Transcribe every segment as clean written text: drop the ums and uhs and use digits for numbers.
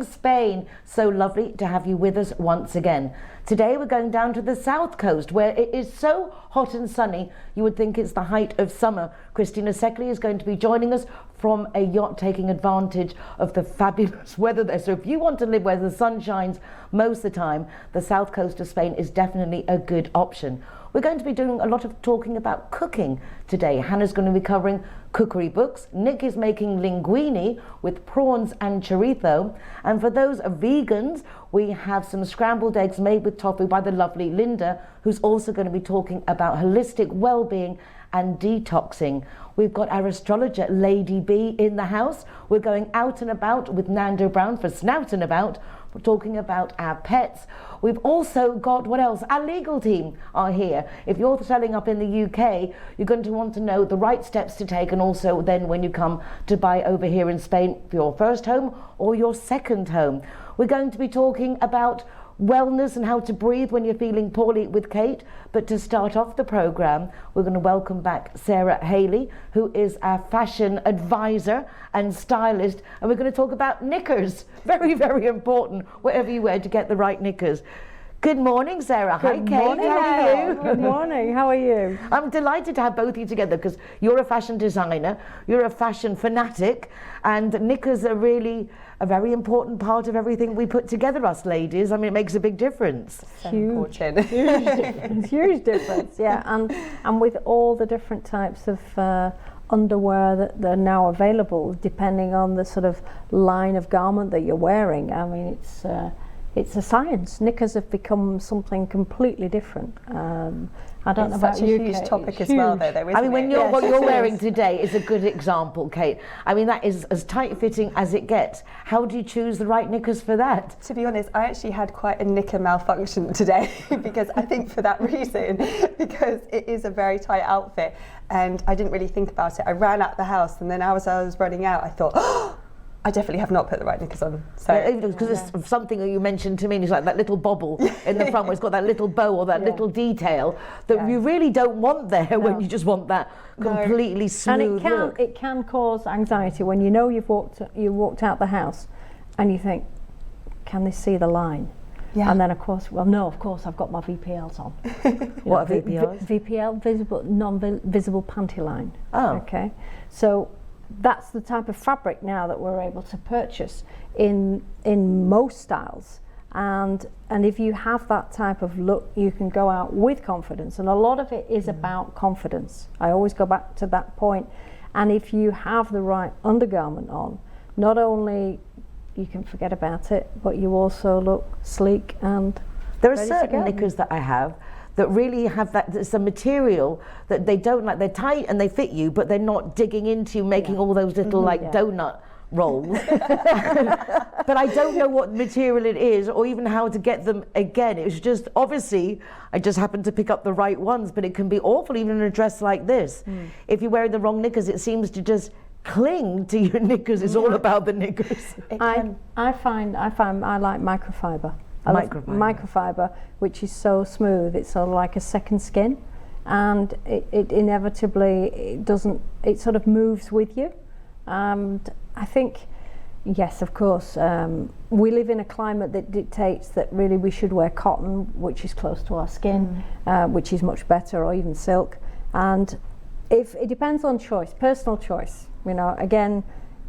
Spain. So lovely to have you with us once again. Today we're going down to the south coast where it is so hot and sunny you would think it's the height of summer. Kristina Szekely is going to be joining us from a yacht, taking advantage of the fabulous weather there. So if you want to live where the sun shines most of the time, the south coast of Spain is definitely a good option. We're going to be doing a lot of talking about cooking today. Hannah's going to be covering cookery books. Nick is making linguini with prawns and chorizo. And for those vegans, we have some scrambled eggs made with tofu by the lovely Linda, who's also going to be talking about holistic well-being and detoxing. We've got our astrologer, Lady B, in the house. We're going out and about with Nando Brown for Snout and About. We're talking about our pets. We've also got, what else? Our legal team are here. If you're selling up in the UK, you're going to want to know the right steps to take, and also then when you come to buy over here in Spain for your first home or your second home. We're going to be talking about wellness and how to breathe when you're feeling poorly with Kate. But to start off the programme, we're going to welcome back Sara Haley, who is our fashion advisor and stylist, and we're going to talk about knickers. Very, very important, whatever you wear, to get the right knickers. Good morning, Sara. Hi, Kate. Morning, how are you? Good morning. How are you? I'm delighted to have both of you together because you're a fashion designer, you're a fashion fanatic, and knickers are really a very important part of everything we put together, us ladies. I mean, it makes a big difference. Huge difference. Huge difference, yeah. And with all the different types of underwear that are now available, depending on the sort of line of garment that you're wearing, I mean, it's a science. Knickers have become something completely different. I don't know about you, huge Kate. topic as well, though. I mean, when what you're wearing today is a good example, Kate. I mean, that is as tight-fitting as it gets. How do you choose the right knickers for that? To be honest, I actually had quite a knicker malfunction today because I think for that reason, because it is a very tight outfit and I didn't really think about it. I ran out the house, and then as I was running out, I thought, oh, I definitely have not put the right knickers on. So because it's something that you mentioned to me, and it's like that little bobble in the front where it's got that little bow or that little detail that you really don't want there when you just want that completely smooth look. It can cause anxiety when you know you've walked out the house and you think, can they see the line? Yeah. And then of course I've got my VPLs on. What are VPLs? VPL, non-visible panty line. Oh. Okay. So that's the type of fabric now that we're able to purchase in most styles, and if you have that type of look, you can go out with confidence, and a lot of it is about confidence. I always go back to that point. And if you have the right undergarment on, not only you can forget about it, but you also look sleek and there are certain knickers that I have that really have that, it's a material that they don't like, they're tight and they fit you, but they're not digging into you, making all those little donut rolls. But I don't know what material it is or even how to get them again. It was just, obviously, I just happened to pick up the right ones, but it can be awful even in a dress like this. If you're wearing the wrong knickers, it seems to just cling to your knickers. It's all about the knickers. I find I like microfiber. Microfiber, which is so smooth, it's sort of like a second skin, and it inevitably it sort of moves with you. And I think, yes, of course, we live in a climate that dictates that really we should wear cotton, which is close to our skin, which is much better, or even silk. And if it depends on choice, personal choice. You know, again,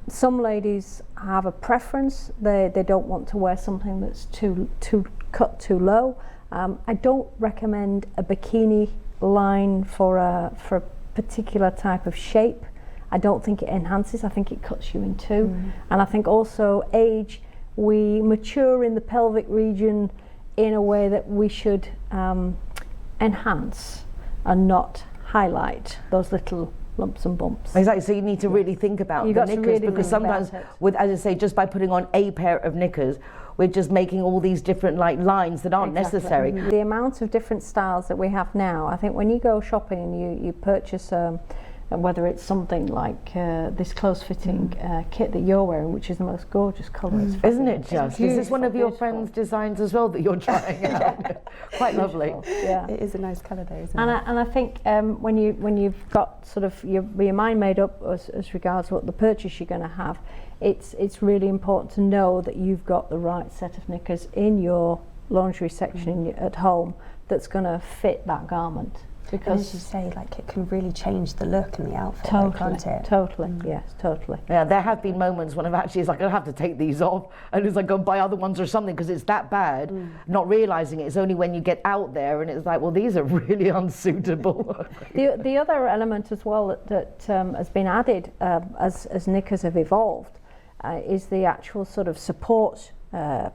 some ladies have a preference. They don't want to wear something that's too cut too low. I don't recommend a bikini line for a particular type of shape. I don't think it enhances. I think it cuts you in two. And I think also age, we mature in the pelvic region in a way that we should enhance and not highlight those little lumps and bumps. Exactly, so you need to really think about the knickers, because sometimes with, as I say, just by putting on a pair of knickers, we're just making all these different lines that aren't necessary. The amount of different styles that we have now, I think when you go shopping and you purchase and whether it's something like this close-fitting kit that you're wearing, which is the most gorgeous colour. Isn't it just? Is this one of your friends' designs as well that you're trying out? Quite lovely. Yeah, it is a nice colour though, isn't and it? And I think when you've got sort of your mind made up as regards what the purchase you're going to have, it's really important to know that you've got the right set of knickers in your laundry section at home that's going to fit that garment. Because, as you say, like, it can really change the look and the outfit, can't it? Totally, yes, totally. Yeah, there have been moments when I've actually, it's like, I have to take these off, and it's like, go buy other ones or something, because it's that bad, not realising it's only when you get out there, and it's like, well, these are really unsuitable. The other element as well that has been added as knickers have evolved is the actual sort of support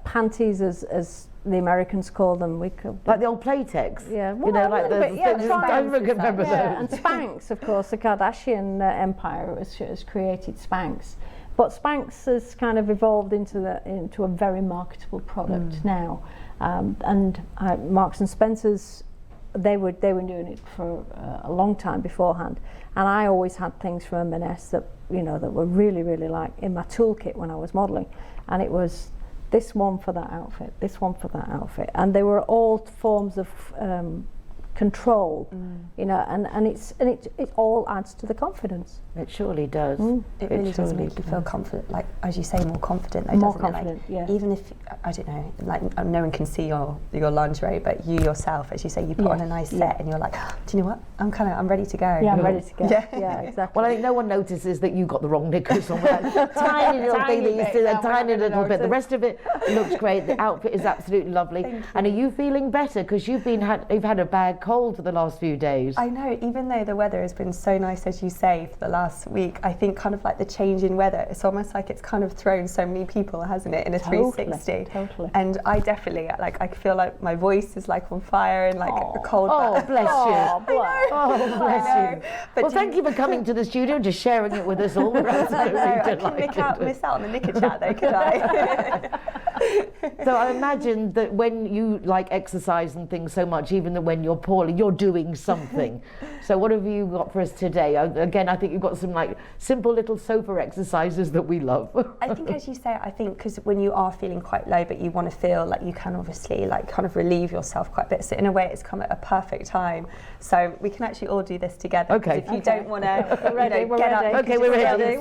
panties, as the Americans call them. Like the old Playtex? Yeah, well, you know, like the I remember those. And Spanx, of course, the Kardashian empire has created Spanx. But Spanx has kind of evolved into a very marketable product now. And Marks and Spencer's, they were doing it for a long time beforehand. And I always had things from M&S that were really, really like in my toolkit when I was modelling. And it was this one for that outfit, this one for that outfit, and they were all forms of control, and it all adds to the confidence. It surely does. It really does make you feel confident, like, as you say, more confident though, more doesn't confident, it? Like, yeah. even if, I don't know, like, no one can see your lingerie, but you yourself, as you say, you put on a nice set and you're like, do you know what, I'm ready to go. Yeah, I'm ready to go. Yeah, exactly. Well, I think no one notices that you got the wrong knickers on, with that tiny little thing that you did, a tiny little bit. The rest of it looks great. The outfit is absolutely lovely. And are you feeling better? Because you've had a bad cold for the last few days. I know, even though the weather has been so nice, as you say, for the last week, I think kind of like the change in weather, it's almost like it's kind of thrown so many people, hasn't it, in a 360. Totally. And I definitely, like, I feel like my voice is like on fire and like a cold. Oh, bless you. Oh, bless you. But well, thank you for coming to the studio, just sharing it with us all. We're absolutely delighted. I couldn't miss out on the knicker chat though, could I? So I imagine that when you like exercise and things so much, even when you're poorly, you're doing something. So what have you got for us today? Again, I think you've got some like simple little sofa exercises that we love. I think, as you say, because when you are feeling quite low, but you want to feel like you can obviously like kind of relieve yourself quite a bit. So in a way, it's come at a perfect time. So we can actually all do this together. Okay. If you don't want to get up, okay, we're ready.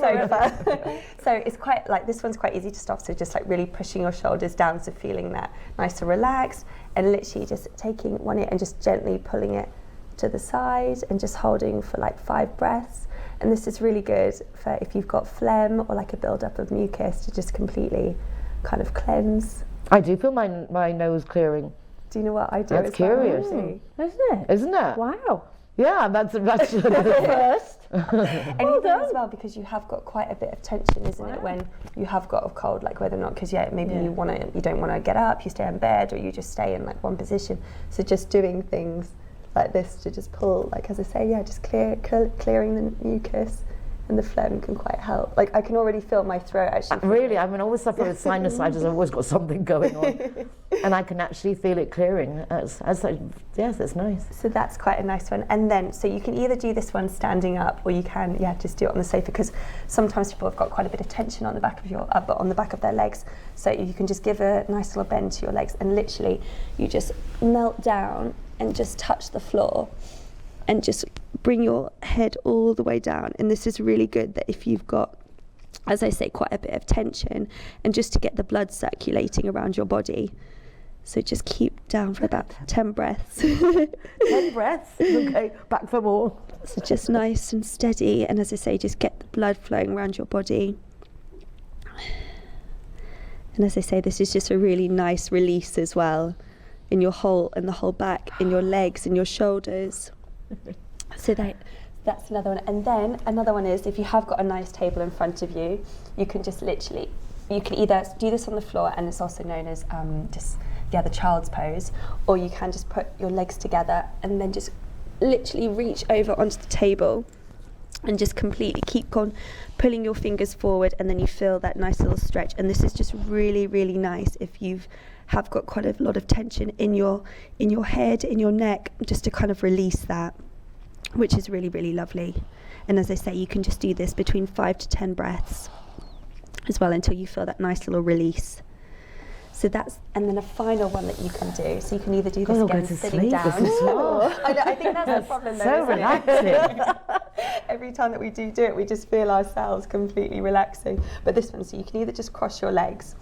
So it's quite like, this one's quite easy to stop. So just like really pushing your shoulders down, so feeling that nice and relaxed, and literally just taking one ear and just gently pulling it to the side and just holding for like 5 breaths. And this is really good for if you've got phlegm or like a build-up of mucus, to just completely kind of cleanse. I do feel my nose clearing. Do you know what I do? That's curious. Isn't it? Wow. Yeah, that's the first. And even as well, because you have got quite a bit of tension, isn't it, when you have got a cold, like whether or not, because maybe you don't want to get up, you stay in bed, or you just stay in like one position. So just doing things like this to just pull, like, as I say, just clearing the mucus and the phlegm can quite help. Like, I can already feel my throat actually. Really, I mean, I always suffer with sinusitis. I've always got something going on, and I can actually feel it clearing. Yes, it's nice. So that's quite a nice one. And then, so you can either do this one standing up, or you can, just do it on the sofa, because sometimes people have got quite a bit of tension on the back of on the back of their legs. So you can just give a nice little bend to your legs, and literally, you just melt down and just touch the floor, and just bring your head all the way down. And this is really good that if you've got, as I say, quite a bit of tension, and just to get the blood circulating around your body. So just keep down for about 10 breaths. 10 breaths? Okay, back for more. So just nice and steady, and as I say, just get the blood flowing around your body. And as I say, this is just a really nice release as well, in the whole back, in your legs, in your shoulders. So that's another one. And then another one is, if you have got a nice table in front of you, you can just literally, you can either do this on the floor, and it's also known as the child's pose, or you can just put your legs together and then just literally reach over onto the table and just completely keep on pulling your fingers forward, and then you feel that nice little stretch. And this is just really, really nice if you've have got quite a lot of tension in your head, in your neck, just to kind of release that. which is really, really lovely. And as I say, you can just do this between 5 to 10 breaths as well until you feel that nice little release. So that's, and then a final one that you can do. So you can either do this again sitting down. I think that's the problem though. So relaxing. Every time that we do it, we just feel ourselves completely relaxing. But this one, so you can either just cross your legs,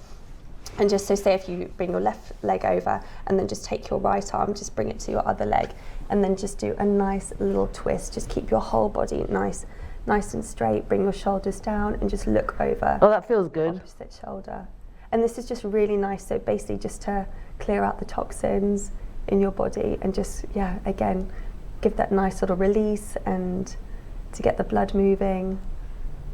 and just so say if you bring your left leg over and then just take your right arm, just bring it to your other leg, and then just do a nice little twist. Just keep your whole body nice and straight. Bring your shoulders down and just look over. Oh, that feels good. Opposite shoulder. And this is just really nice, so basically just to clear out the toxins in your body and just, again, give that nice little release and to get the blood moving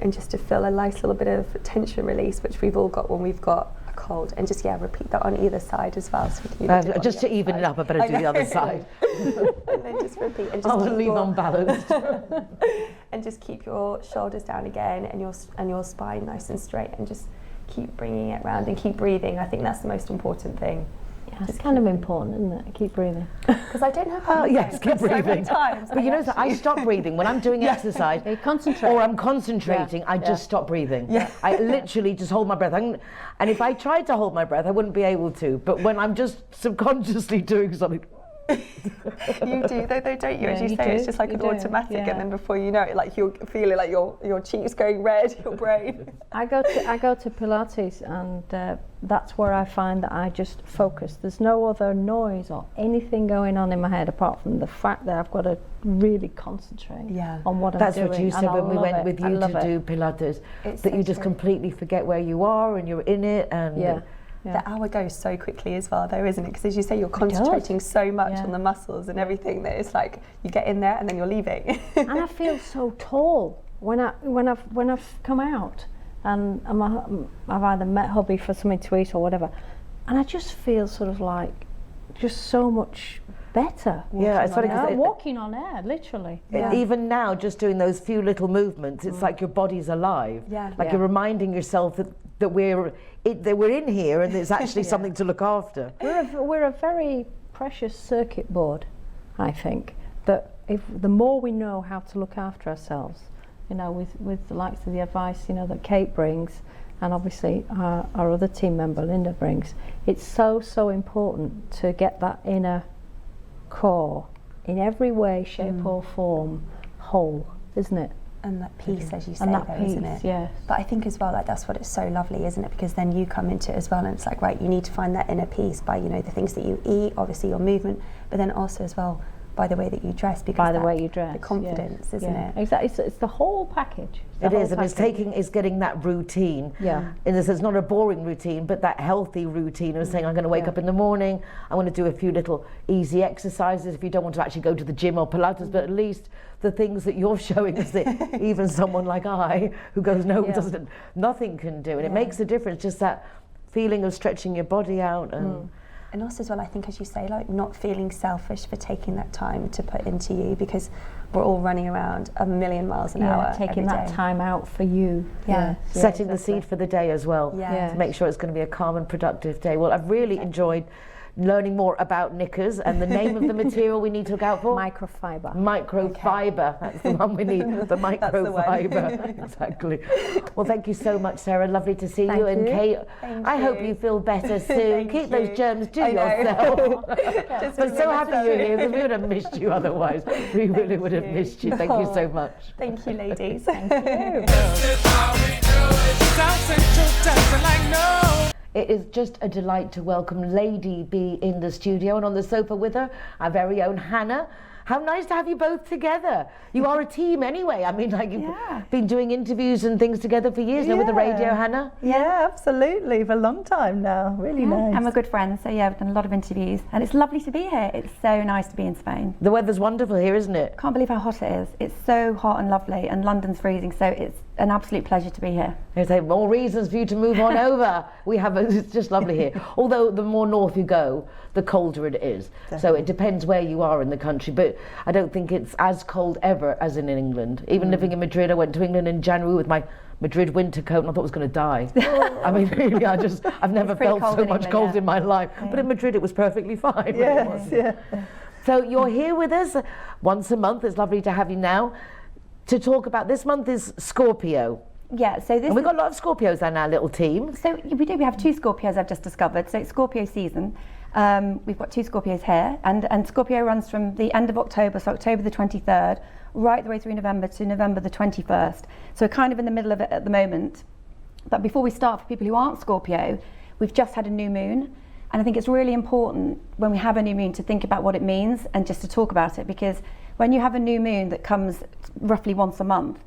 and just to feel a nice little bit of tension release, which we've all got when we've got a cold. And just, repeat that on either side as well. So we can just to even it up, I better do the other side. And then just repeat. And just I'll leave unbalanced. And just keep your shoulders down again and your spine nice and straight, and just keep bringing it round and keep breathing. I think that's the most important thing. Yeah, it's kind of important, isn't it? Keep breathing. Because I don't have yes, keep breathing. So many times. But you know, I stop breathing when I'm doing exercise. You concentrate. Or I'm concentrating, I just stop breathing. Yeah. I literally just hold my breath. And if I tried to hold my breath, I wouldn't be able to. But when I'm just subconsciously doing something. You do though, don't you? As you say, it's just like an automatic, and then before you know it, like you're feeling like your cheeks going red, your brain. I go to Pilates, and that's where I find that I just focus. There's no other noise or anything going on in my head apart from the fact that I've got to really concentrate on what I'm doing. That's what you said when we went with you to do Pilates, that you just completely forget where you are and you're in it. And the hour goes so quickly as well, though, isn't it? Because as you say, you're concentrating so much on the muscles and everything that it's like you get in there and then you're leaving. And I feel so tall when I've come out, and I've either met hubby for something to eat or whatever, and I just feel sort of like just so much better. It's funny because walking on air, literally. Even now, just doing those few little movements, it's like your body's alive. Like you're reminding yourself that we're in here and there's actually something to look after. We're a very precious circuit board, I think. That if the more we know how to look after ourselves, with the likes of the advice that Kate brings, and obviously our other team member Linda brings, it's so important to get that inner core in every way, shape or form whole, isn't it? And that peace, as you say, isn't it? Yes. But I think as well, like that's what it's so lovely, isn't it? Because then you come into it as well, and it's like, right, you need to find that inner peace by the things that you eat, obviously your movement, but then also as well by the way that you dress, because by the way you dress, the confidence, isn't it? Exactly. It's the whole package. It is, and it's getting that routine. And it's not a boring routine, but that healthy routine of saying, I'm going to wake up in the morning, I want to do a few little easy exercises. If you don't want to actually go to the gym or Pilates, but at least the things that you're showing us that even someone like I, who goes nothing can do, and it makes a difference. Just that feeling of stretching your body out and. And also as well, I think, as you say, like not feeling selfish for taking that time to put into you, because we're all running around a million miles an hour. Taking that time out for you. Setting the seed for the day as well, to make sure it's going to be a calm and productive day. Well, I've really enjoyed learning more about knickers, and the name of the material we need to look out for? Microfiber. Microfiber, that's the one we need, the microfiber. Exactly. Well, thank you so much, Sarah. Lovely to see you. And Kate, I hope you feel better soon. Keep those germs to yourself. But so happy you're here, because we would have missed you otherwise. We really would have missed you. Thank you so much. Thank you, ladies. Thank you. It is just a delight to welcome Lady B in the studio, and on the sofa with her, our very own Hannah. How nice to have you both together. You are a team anyway. I mean, like you've been doing interviews and things together for years now with the radio, Hannah. Yeah, absolutely, for a long time now. Really nice. And we're good friends, so we've done a lot of interviews, and it's lovely to be here. It's so nice to be in Spain. The weather's wonderful here, isn't it? Can't believe how hot it is. It's so hot and lovely, and London's freezing, so it's an absolute pleasure to be here. There's more reasons for you to move on over. It's just lovely here. Although the more north you go, the colder it is. Definitely. So it depends where you are in the country, but I don't think it's as cold ever as in England. Even living in Madrid, I went to England in January with my Madrid winter coat and I thought I was going to die. I mean, really, I've never felt so much cold in my life. Yeah. But in Madrid it was perfectly fine. Yes, So you're here with us once a month. It's lovely to have you now to talk about, this month is Scorpio. Yeah, so this. And we've got a lot of Scorpios on our little team. So we have 2 Scorpios I've just discovered. So it's Scorpio season. We've got 2 Scorpios here, and Scorpio runs from the end of October, so October the 23rd, right the way through November to November the 21st. So we're kind of in the middle of it at the moment. But before we start, for people who aren't Scorpio, we've just had a new moon. And I think it's really important when we have a new moon to think about what it means and just to talk about it, because when you have a new moon that comes roughly once a month,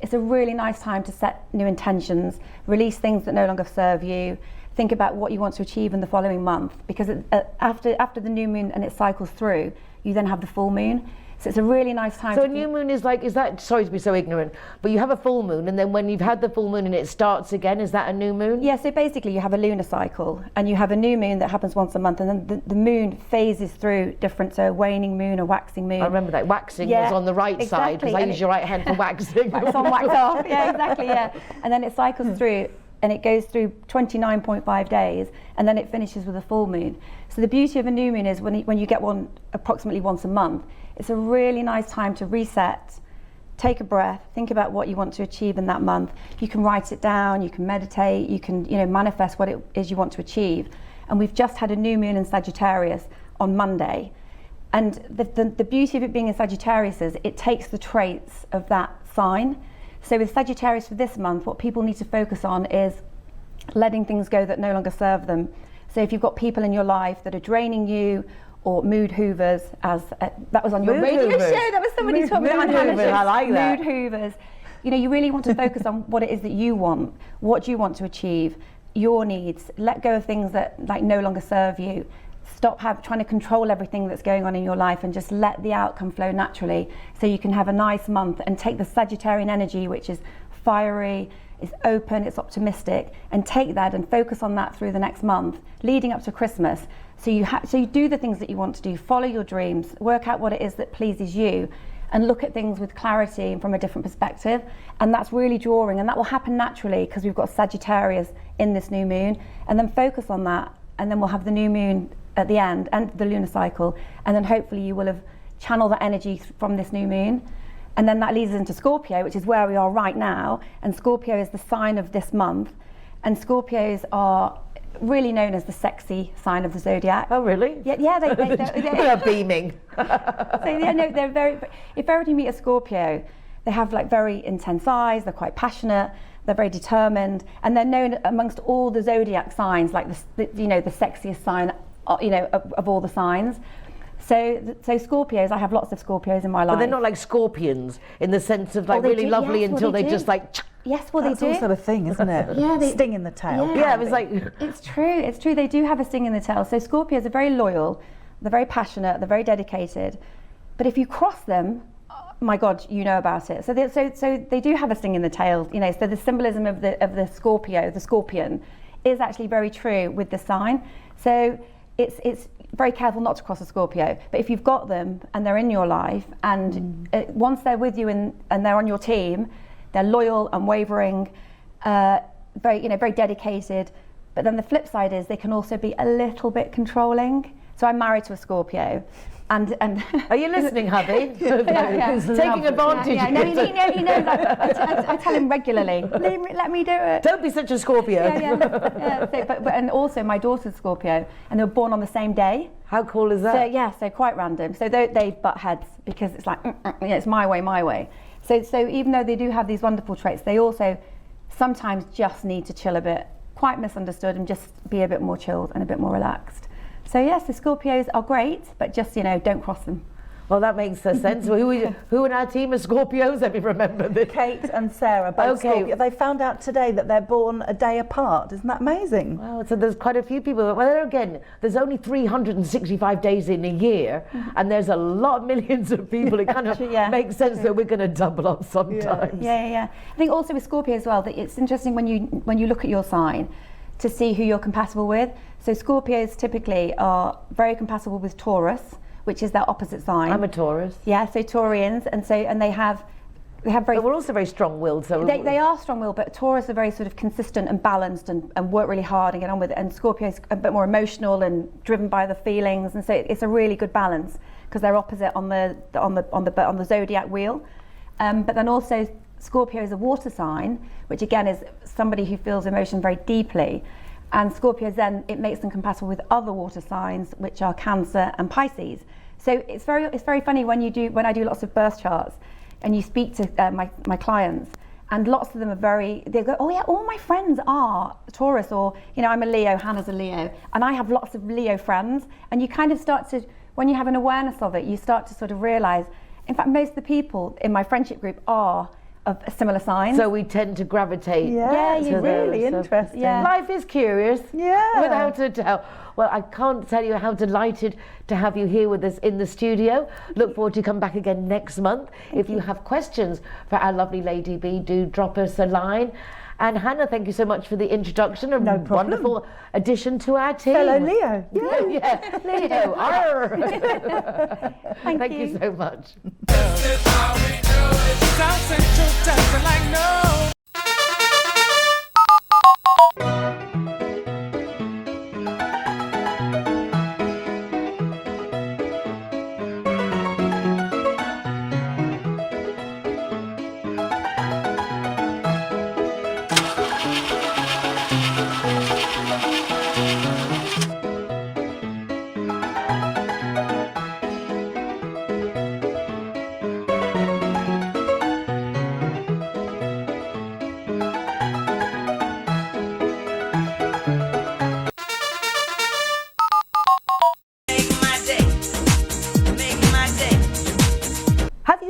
it's a really nice time to set new intentions, release things that no longer serve you, think about what you want to achieve in the following month, because after the new moon and it cycles through, you then have the full moon. So it's a really nice time. So a new moon is like, is that, sorry to be so ignorant, but you have a full moon, and then when you've had the full moon and it starts again, is that a new moon? Yeah, so basically you have a lunar cycle, and you have a new moon that happens once a month, and then the moon phases through different, so a waning moon, a waxing moon. I remember that, waxing was on the right side, because I use your right hand for waxing. Wax on, wax off, yeah, exactly, yeah. And then it cycles through, and it goes through 29.5 days, and then it finishes with a full moon. So the beauty of a new moon is when you get one approximately once a month, it's a really nice time to reset, take a breath, think about what you want to achieve in that month. You can write it down, you can meditate, you can manifest what it is you want to achieve. And we've just had a new moon in Sagittarius on Monday. And the beauty of it being in Sagittarius is it takes the traits of that sign. So with Sagittarius for this month, what people need to focus on is letting things go that no longer serve them. So if you've got people in your life that are draining you, or mood hoovers, as that was on your radio show. That was somebody told me. Mood hoovers, I like that. Mood hoovers. You really want to focus on what it is that you want. What do you want to achieve? Your needs. Let go of things that no longer serve you. Stop trying to control everything that's going on in your life, and just let the outcome flow naturally, so you can have a nice month and take the Sagittarian energy, which is fiery, it's open, it's optimistic, and take that and focus on that through the next month, leading up to Christmas. So you do the things that you want to do, follow your dreams, work out what it is that pleases you, and look at things with clarity and from a different perspective. And that's really drawing, and that will happen naturally because we've got Sagittarius in this new moon. And then focus on that, and then we'll have the new moon at the end and the lunar cycle, and then hopefully you will have channeled that energy from this new moon. And then that leads us into Scorpio, which is where we are right now. And Scorpio is the sign of this month. And Scorpios are really known as the sexy sign of the zodiac. Oh, really? Yeah, they're beaming. They're very. If ever you meet a Scorpio, they have very intense eyes. They're quite passionate. They're very determined, and they're known amongst all the zodiac signs, like the sexiest sign, of all the signs. So Scorpios, I have lots of Scorpios in my life. But they're not like scorpions in the sense of really lovely, yes, until they just Yes, well, that's they do. also a thing, isn't it? Yeah, sting in the tail. Yeah, it was like. It's true. They do have a sting in the tail. So Scorpios are very loyal. They're very passionate. They're very dedicated. But if you cross them, oh my God, you know about it. So they do have a sting in the tail. So the symbolism of the Scorpio, the scorpion, is actually very true with the sign. So it's very careful not to cross a Scorpio. But if you've got them and they're in your life, and once they're with you and they're on your team, they're loyal, unwavering, very dedicated. But then the flip side is they can also be a little bit controlling. So I'm married to a Scorpio, and are you listening, hubby? Yeah. Taking advantage. Yeah. No, he knows. I tell him regularly, let me do it. Don't be such a Scorpio. Yeah. But and also my daughter's Scorpio, and they were born on the same day. How cool is that? So quite random. So they butt heads because it's like it's my way. So even though they do have these wonderful traits, they also sometimes just need to chill a bit, quite misunderstood, and just be a bit more chilled and a bit more relaxed. So yes, the Scorpios are great, but just don't cross them. Well, that makes sense. Who in our team are Scorpios? Let me remember this. Kate and Sarah, both Scorpio. They found out today that they're born a day apart. Isn't that amazing? Wow, so there's quite a few people. Well, again, there's only 365 days in a year, and there's a lot of millions of people. It kind of makes sense that we're going to double up sometimes. Yeah. I think also with Scorpio as well, that it's interesting when you look at your sign to see who you're compatible with. So Scorpios typically are very compatible with Taurus, which is their opposite sign. I'm a Taurus. Yeah, so Taurians, and they have they have very. But we're also very strong-willed, so They are strong-willed, but Taurus are very sort of consistent and balanced and work really hard and get on with it. And Scorpio's a bit more emotional and driven by the feelings, and so it's a really good balance because they're opposite on the zodiac wheel. But then also Scorpio is a water sign, which again is somebody who feels emotion very deeply. And Scorpios then, it makes them compatible with other water signs, which are Cancer and Pisces. So it's very funny when I do lots of birth charts and you speak to my clients, and lots of them they go, oh yeah, all my friends are Taurus, or I'm a Leo, Hannah's a Leo, and I have lots of Leo friends. And you kind of start to, when you have an awareness of it, you start to sort of realize, in fact, most of the people in my friendship group are of a similar sign. So we tend to gravitate. Yeah, to really those. interesting. Yeah. Life is curious. Yeah. Without a doubt. Well, I can't tell you how delighted to have you here with us in the studio. Look forward to come back again next month. If you have questions for our lovely Lady B, do drop us a line. And Hannah, thank you so much for the introduction. No problem. Wonderful addition to our team. Fellow Leo. Yeah, Leo. Arr. Thank you so much. This is how we do it. South Central doesn't like no.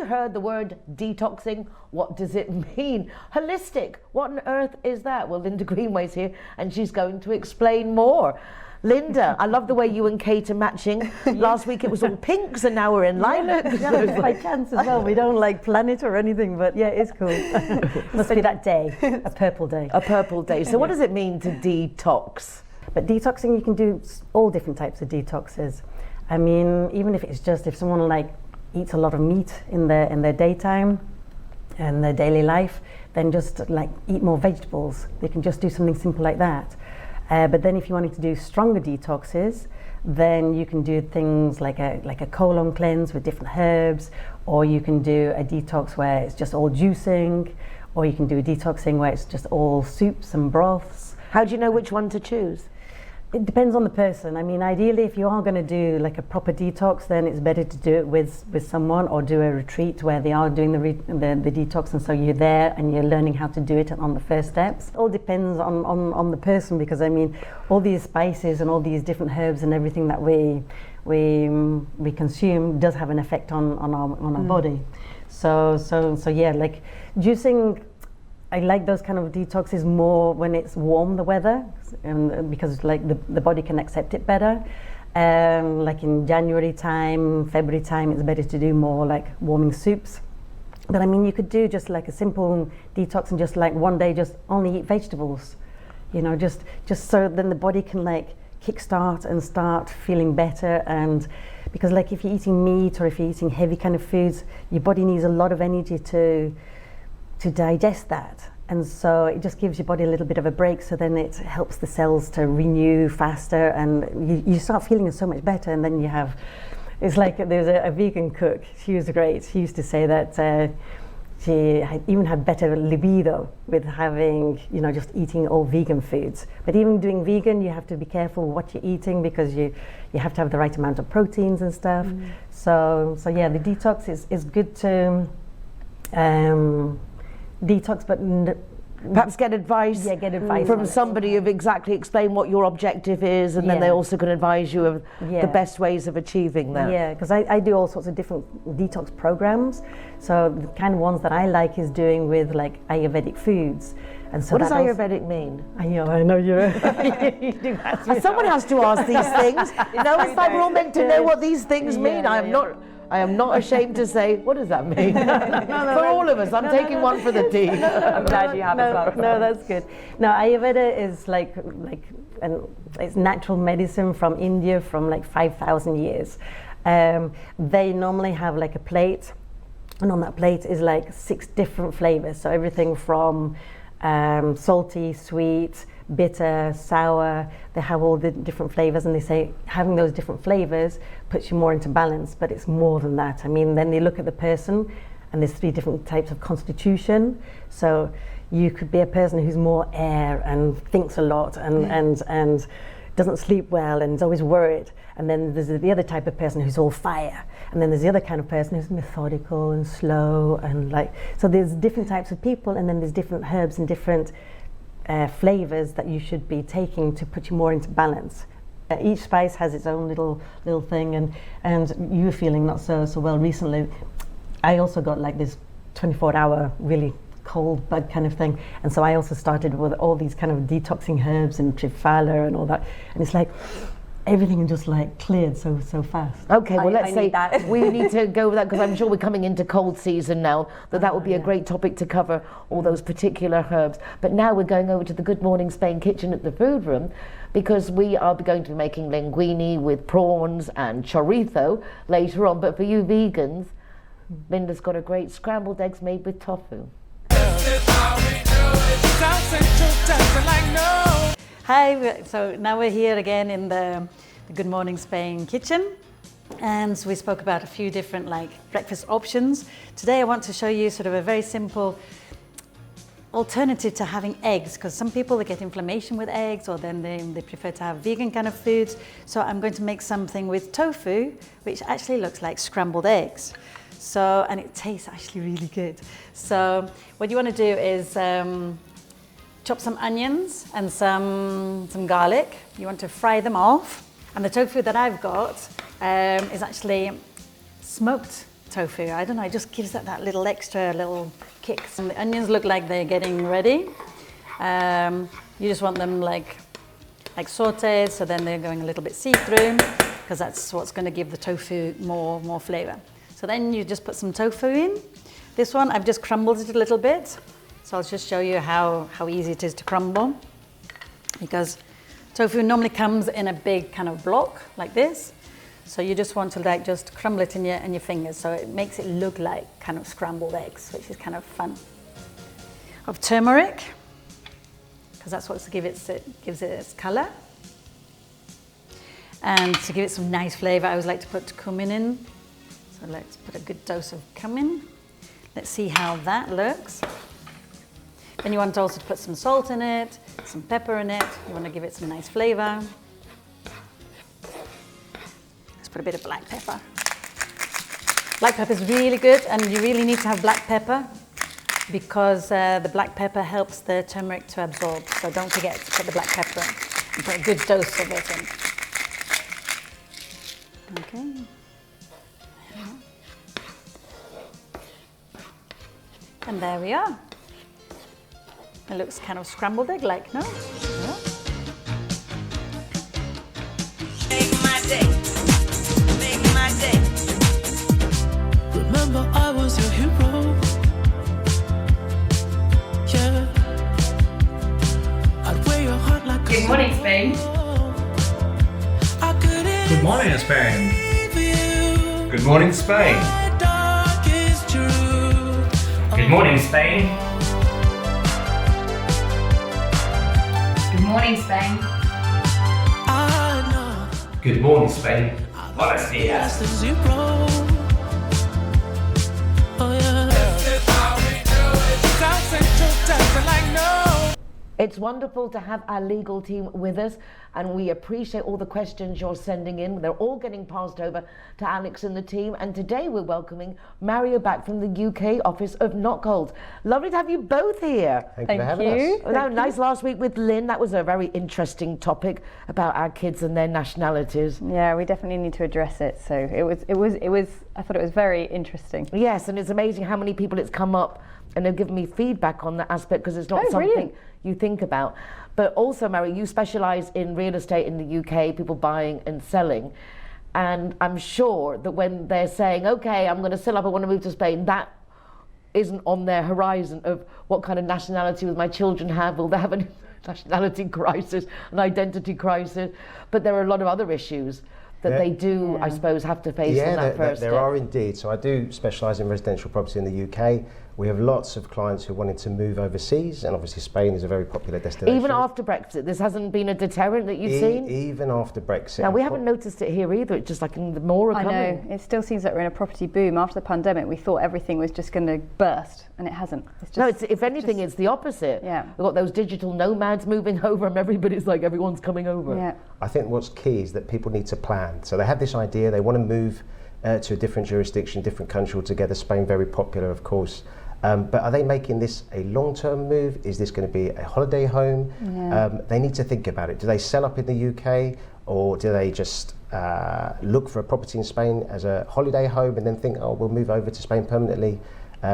Heard the word detoxing? What does it mean? Holistic, what on earth is that? Well, Linda Greenway's here and she's going to explain more. Linda, I love the way you and Kate are matching. Last week it was all pinks and now we're in lilacs. Yeah, it's by chance as well. We don't like plan it or anything, but yeah, it's cool. Must be that day, a purple day. A purple day. So what does it mean to detox? But detoxing, you can do all different types of detoxes. I mean, even if it's just if someone eats a lot of meat in their daytime and their daily life, then just eat more vegetables. They can just do something simple like that. But then if you wanted to do stronger detoxes, then you can do things like a colon cleanse with different herbs, or you can do a detox where it's just all juicing, or you can do a detoxing where it's just all soups and broths. How do you know which one to choose? It depends on the person. I mean, ideally, if you are going to do a proper detox, then it's better to do it with someone, or do a retreat where they are doing the detox, and so you're there and you're learning how to do it on the first steps. It all depends on the person, because I mean, all these spices and all these different herbs and everything that we consume does have an effect on our body. So yeah, juicing. I like those kind of detoxes more when it's warm, the weather, because the body can accept it better. In January time, February time, it's better to do more warming soups. But I mean, you could do just a simple detox and just one day just only eat vegetables, just so then the body can kickstart and start feeling better. And because if you're eating meat or if you're eating heavy kind of foods, your body needs a lot of energy to digest that, and so it just gives your body a little bit of a break, so then it helps the cells to renew faster, and you start feeling so much better. And then it's there's a vegan cook, she was great, she used to say that she even had better libido with having just eating all vegan foods. But even doing vegan, you have to be careful what you're eating, because you have to have the right amount of proteins and stuff. So yeah, the detox is good to detox, but perhaps get advice, from somebody who've exactly explained what your objective is, and then they also can advise you of the best ways of achieving that. Yeah, because I do all sorts of different detox programs. So the kind of ones that I like is doing with Ayurvedic foods. And so what does Ayurvedic mean? I know you're. You do someone has to ask these things. It's we're all meant to know what these things mean. I am not ashamed to say, what does that mean? For all of us, I'm taking one for the team. I'm glad you have as well. No, that's good. No, Ayurveda is it's natural medicine from India from 5,000 years. They normally have a plate And on that plate is like 6 different flavors. So everything from salty, sweet, bitter, sour. They have all the different flavors, and they say having those different flavors puts you more into balance, but it's more than that. I mean, then they look at the person, and there's 3 different types of constitution. So you could be a person who's more air and thinks a lot and doesn't sleep well and is always worried. And then there's the other type of person who's all fire. And then there's the other kind of person who's methodical and slow and like, so there's different types of people, and then there's different herbs and different flavors that you should be taking to put you more into balance. Each spice has its own little thing, and you were feeling not so well recently. I also got like this 24-hour really cold bug kind of thing, and so I also started with all these kind of detoxing herbs and triphala and all that, and it's like everything just like cleared so fast. Okay, well, let's say we need to go with that, because I'm sure we're coming into cold season now, that would be a great topic to cover, all those particular herbs. But now we're going over to the Good Morning Spain kitchen at the food room, because we are going to be making linguini with prawns and chorizo later on. But for you vegans, Linda's got a great scrambled eggs made with tofu. Hi, so now we're here again in the Good Morning Spain kitchen, and we spoke about a few different like breakfast options. Today I want to show you sort of a very simple alternative to having eggs, because some people they get inflammation with eggs, or then they prefer to have vegan kind of foods. So I'm going to make something with tofu, which actually looks like scrambled eggs. So, and it tastes actually really good. So what you want to do is chop some onions and some garlic. You want to fry them off. And the tofu that I've got is actually smoked tofu. I don't know, it just gives that little extra little kick. And the onions look like they're getting ready. You just want them like sauteed, so then they're going a little bit see-through, because that's what's going to give the tofu more flavor. So then you just put some tofu in. This one, I've just crumbled it a little bit. So I'll just show you how easy it is to crumble, because tofu normally comes in a big kind of block like this. So you just want to like just crumble it in your fingers, so it makes it look like kind of scrambled eggs, which is kind of fun. Of turmeric, because that's what gives it its color. And to give it some nice flavor, I always like to put cumin in. So let's put a good dose of cumin. Let's see how that looks. Then you want also to put some salt in it, some pepper in it. You want to give it some nice flavor. Let's put a bit of black pepper. Black pepper is really good, and you really need to have black pepper, because the black pepper helps the turmeric to absorb. So don't forget to put the black pepper in, and put a good dose of it in. Okay. And there we are. It looks kind of scrambled egg-like, no? Yeah. Make my day. Make my day. Remember, I was your hero. Yeah. I'd wear your heart like Good morning, Spain. Good morning, Spain. Good morning, Spain. Good morning, Spain. Good morning, Spain. Good morning, Spain. Buenos dias. It's wonderful to have our legal team with us, and we appreciate all the questions you're sending in. They're all getting passed over to Alex and the team, and today we're welcoming Mario back from the UK office of Nockolds. Lovely to have you both here. Thank you for having us. Well, nice last week with Lynn. That was a very interesting topic about our kids and their nationalities. Yeah, we definitely need to address it. So it was. I thought it was very interesting. Yes, and it's amazing how many people it's come up and they've given me feedback on that aspect, because it's not something brilliant. You think about. But also, Mary, you specialise in real estate in the UK, people buying and selling. And I'm sure that when they're saying, okay, I'm going to sell up, I want to move to Spain, that isn't on their horizon of what kind of nationality will my children have. Will they have a nationality crisis, an identity crisis? But there are a lot of other issues that they do, I suppose, have to face on that first there step. are indeed. So I do specialise in residential property in the UK. We have lots of clients who wanted to move overseas, and obviously Spain is a very popular destination. Even after Brexit, this hasn't been a deterrent that you've seen? Even after Brexit. Now, we haven't noticed it here either. It's just like more are coming. I know. It still seems like we're in a property boom. After the pandemic, we thought everything was just going to burst, and it hasn't. It's just, no, if anything, it's the opposite. Yeah. We've got those digital nomads moving over, and everybody's like, everyone's coming over. Yeah. I think what's key is that people need to plan. So they have this idea, they want to move to a different jurisdiction, different country altogether. Spain, very popular, of course. But are they making this a long-term move? Is this going to be a holiday home? Yeah. They need to think about it. Do they sell up in the UK, or do they just look for a property in Spain as a holiday home and then think, oh, we'll move over to Spain permanently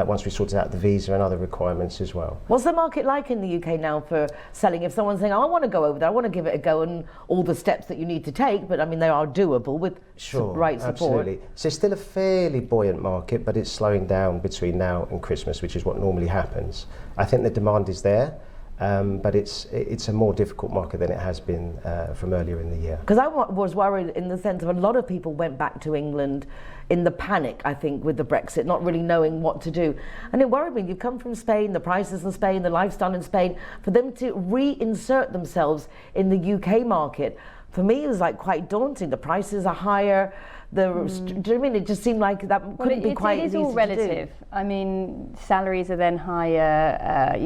once we sorted out the visa and other requirements as well? What's the market like in the UK now for selling? If someone's saying, oh, I want to go over there, I want to give it a go, and all the steps that you need to take, but I mean, they are doable with right support. Absolutely. So it's still a fairly buoyant market, but it's slowing down between now and Christmas, which is what normally happens. I think the demand is there. But it's a more difficult market than it has been from earlier in the year. Because I was worried in the sense of a lot of people went back to England in the panic, I think, with the Brexit, not really knowing what to do. And it worried me. You've come from Spain, the prices in Spain, the lifestyle in Spain, for them to reinsert themselves in the UK market, for me, it was like quite daunting. The prices are higher. Do you know what I mean? It just seemed like that couldn't be quite easy to do. It is all relative. I mean, salaries are then higher.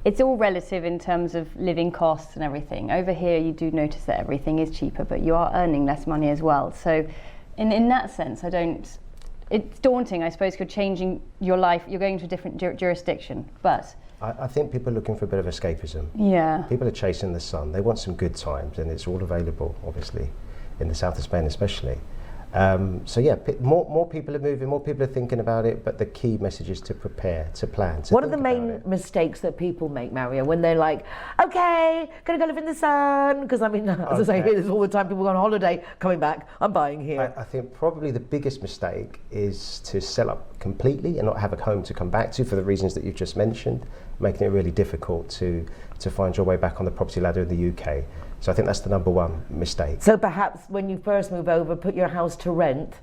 It's all relative in terms of living costs and everything. Over here, you do notice that everything is cheaper, but you are earning less money as well. So, in that sense, it's daunting, I suppose. You're changing your life. You're going to a different jurisdiction, but. I think people are looking for a bit of escapism. Yeah. People are chasing the sun. They want some good times, and it's all available, obviously, in the south of Spain especially. So yeah, more people are moving, more people are thinking about it, but the key message is to prepare, to plan, to What are the main mistakes that people make, Mario, when they're like, okay, gonna go live in the sun? Because I mean, as I say, hear this all the time, people go on holiday, coming back, I'm buying here. I think probably the biggest mistake is to sell up completely and not have a home to come back to for the reasons that you've just mentioned, making it really difficult to find your way back on the property ladder in the UK. So I think that's the number one mistake. So perhaps when you first move over, put your house to rent.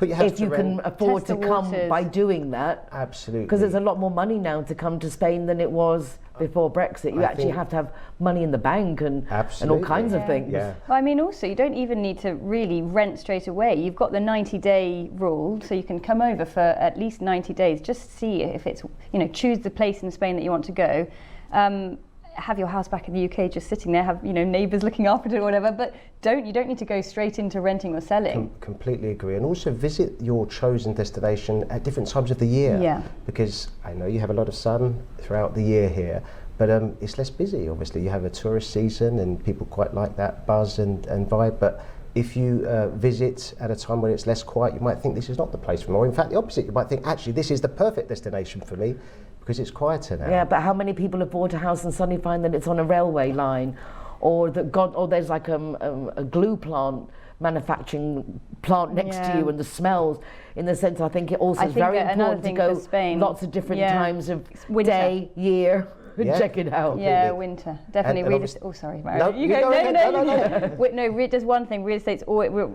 If you can afford to come by doing that. Absolutely. Because there's a lot more money now to come to Spain than it was before Brexit. You actually have to have money in the bank and all kinds of things. Yeah. Well, I mean, also, you don't even need to really rent straight away. You've got the 90-day rule, so you can come over for at least 90 days. Just see if it's, choose the place in Spain that you want to go. Have your house back in the UK just sitting there, have neighbours looking after it or whatever, but you don't need to go straight into renting or selling. Completely agree. And also visit your chosen destination at different times of the year. Yeah. Because I know you have a lot of sun throughout the year here, but it's less busy. Obviously, you have a tourist season and people quite like that buzz and vibe, but if you visit at a time when it's less quiet, you might think this is not the place for me. Or in fact, the opposite, you might think, actually, this is the perfect destination for me because it's quieter now. Yeah, but how many people have bought a house and suddenly find that it's on a railway line, or there's like a glue plant, manufacturing plant next to you, and the smells. In the sense, I think it also is very important to go lots of different times of day, year. Check it out. Yeah, winter. Definitely. Sorry, Mary. No, you go. No, there's one thing. Real estate's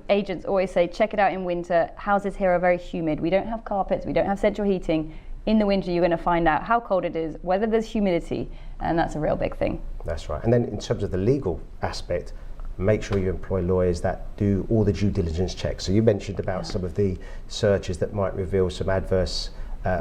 agents always say, check it out in winter. Houses here are very humid. We don't have carpets. We don't have central heating. In the winter, you're going to find out how cold it is, whether there's humidity, and that's a real big thing. That's right. And then in terms of the legal aspect, make sure you employ lawyers that do all the due diligence checks. So you mentioned about some of the searches that might reveal some adverse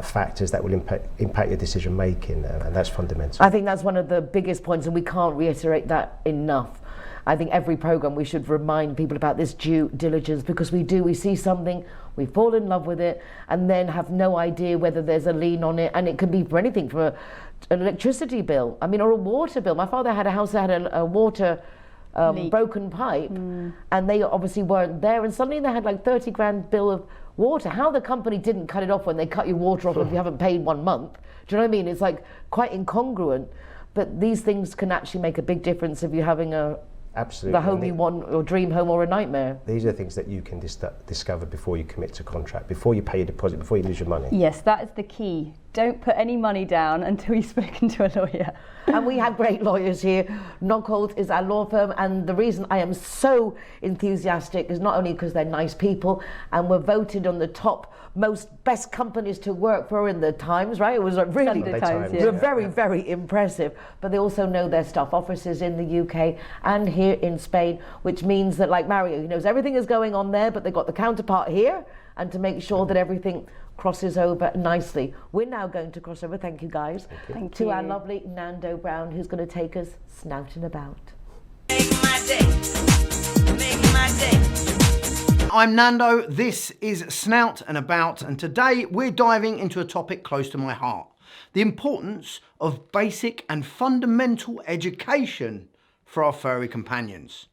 factors that will impact your decision making, and that's fundamental. I think that's one of the biggest points, and we can't reiterate that enough. I think every program we should remind people about this due diligence, because we see something, we fall in love with it, and then have no idea whether there's a lien on it, and it could be for anything, from an electricity bill, or a water bill. My father had a house that had a water broken pipe, and they obviously weren't there, and suddenly they had like 30 grand bill of water. How the company didn't cut it off when they cut your water off if you haven't paid 1 month. Do you know what I mean? It's like quite incongruent, but these things can actually make a big difference if you're having the home you want, or dream home, or a nightmare. These are things that you can discover before you commit to contract, before you pay your deposit, before you lose your money. Yes, that is the key. don't put any money down until you've spoken to a lawyer. And we have great lawyers here. Nockolds is our law firm, and the reason I am so enthusiastic is not only because they're nice people and we're voted on the top most best companies to work for in the Times, right? It was really very impressive, but they also know their stuff. Offices in the UK and here in Spain, which means that, like Mario, he knows everything is going on there, but they've got the counterpart here, and to make sure that everything crosses over nicely. We're now going to cross over, thank you guys, to our lovely Nando Brown, who's going to take us snouting about. Make my day. Make my day. I'm Nando, this is Snout and About, and today we're diving into a topic close to my heart: the importance of basic and fundamental education for our furry companions.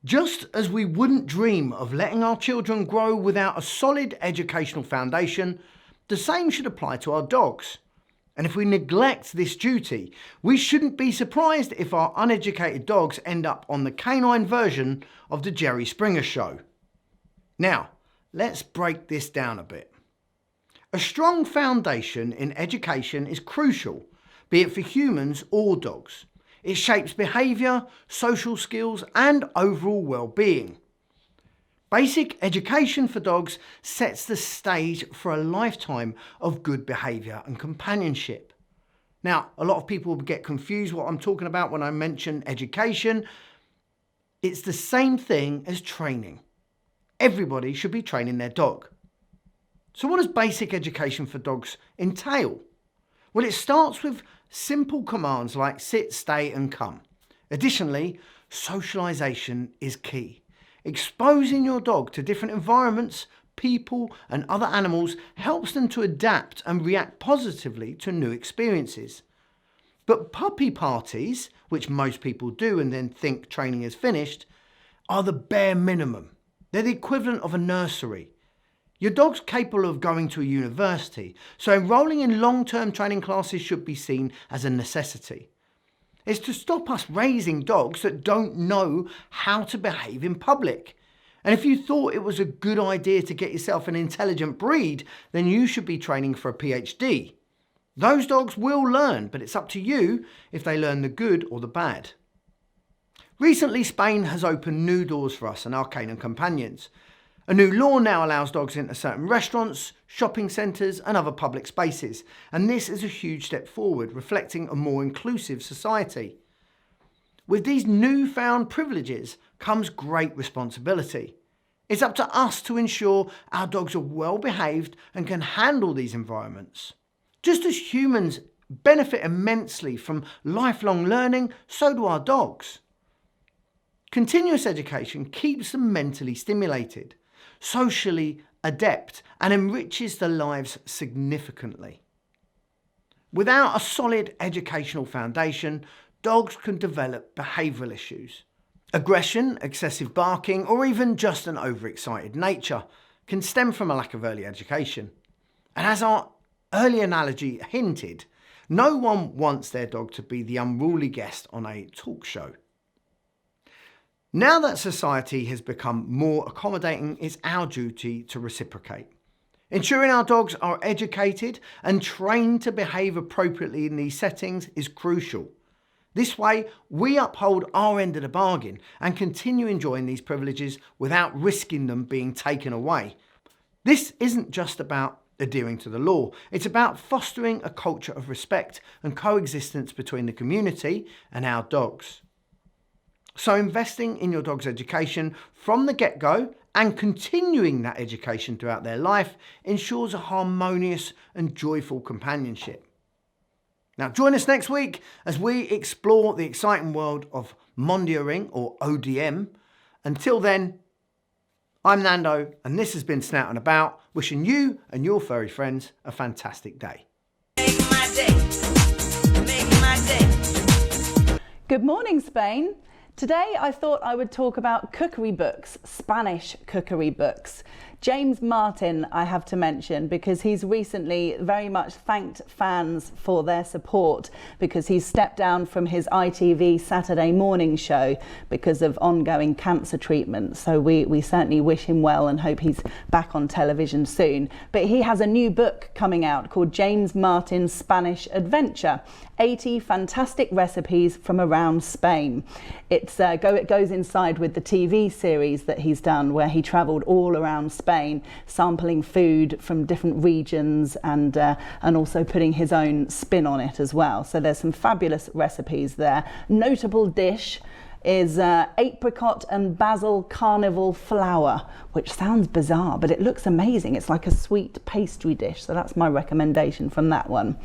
Just as we wouldn't dream of letting our children grow without a solid educational foundation, the same should apply to our dogs. And if we neglect this duty, we shouldn't be surprised if our uneducated dogs end up on the canine version of the Jerry Springer Show. Now, let's break this down a bit. A strong foundation in education is crucial, be it for humans or dogs. It shapes behaviour, social skills and overall well-being. Basic education for dogs sets the stage for a lifetime of good behaviour and companionship. Now, a lot of people get confused what I'm talking about when I mention education. It's the same thing as training. Everybody should be training their dog. So what does basic education for dogs entail? Well, it starts with simple commands like sit, stay and come. Additionally, socialisation is key. Exposing your dog to different environments, people and other animals helps them to adapt and react positively to new experiences. But puppy parties, which most people do and then think training is finished, are the bare minimum. They're the equivalent of a nursery. Your dog's capable of going to a university, so enrolling in long-term training classes should be seen as a necessity. It's to stop us raising dogs that don't know how to behave in public. And if you thought it was a good idea to get yourself an intelligent breed, then you should be training for a PhD. Those dogs will learn, but it's up to you if they learn the good or the bad. Recently, Spain has opened new doors for us and our canine companions. A new law now allows dogs into certain restaurants, shopping centres and other public spaces, and this is a huge step forward, reflecting a more inclusive society. With these newfound privileges comes great responsibility. It's up to us to ensure our dogs are well behaved and can handle these environments. Just as humans benefit immensely from lifelong learning, so do our dogs. Continuous education keeps them mentally stimulated, socially adept and enriches their lives significantly. Without a solid educational foundation, dogs can develop behavioural issues. Aggression, excessive barking or even just an overexcited nature can stem from a lack of early education. And as our early analogy hinted, no one wants their dog to be the unruly guest on a talk show. Now that society has become more accommodating, it's our duty to reciprocate. Ensuring our dogs are educated and trained to behave appropriately in these settings is crucial. This way, we uphold our end of the bargain and continue enjoying these privileges without risking them being taken away. This isn't just about adhering to the law, it's about fostering a culture of respect and coexistence between the community and our dogs. So investing in your dog's education from the get-go and continuing that education throughout their life ensures a harmonious and joyful companionship. Now join us next week as we explore the exciting world of mondioring or ODM. Until then, I'm Nando and this has been Snout and About, wishing you and your furry friends a fantastic day. Make my day. Make my day. Good morning, Spain. Today I thought I would talk about cookery books, Spanish cookery books. James Martin, I have to mention, because he's recently very much thanked fans for their support, because he's stepped down from his ITV Saturday morning show because of ongoing cancer treatment. So we certainly wish him well and hope he's back on television soon. But he has a new book coming out called James Martin's Spanish Adventure, 80 fantastic recipes from around Spain. It goes inside with the TV series that he's done, where he travelled all around Spain, sampling food from different regions and also putting his own spin on it as well. So there's some fabulous recipes there. Notable dish is apricot and basil carnival flour, which sounds bizarre, but it looks amazing. It's like a sweet pastry dish, so that's my recommendation from that one.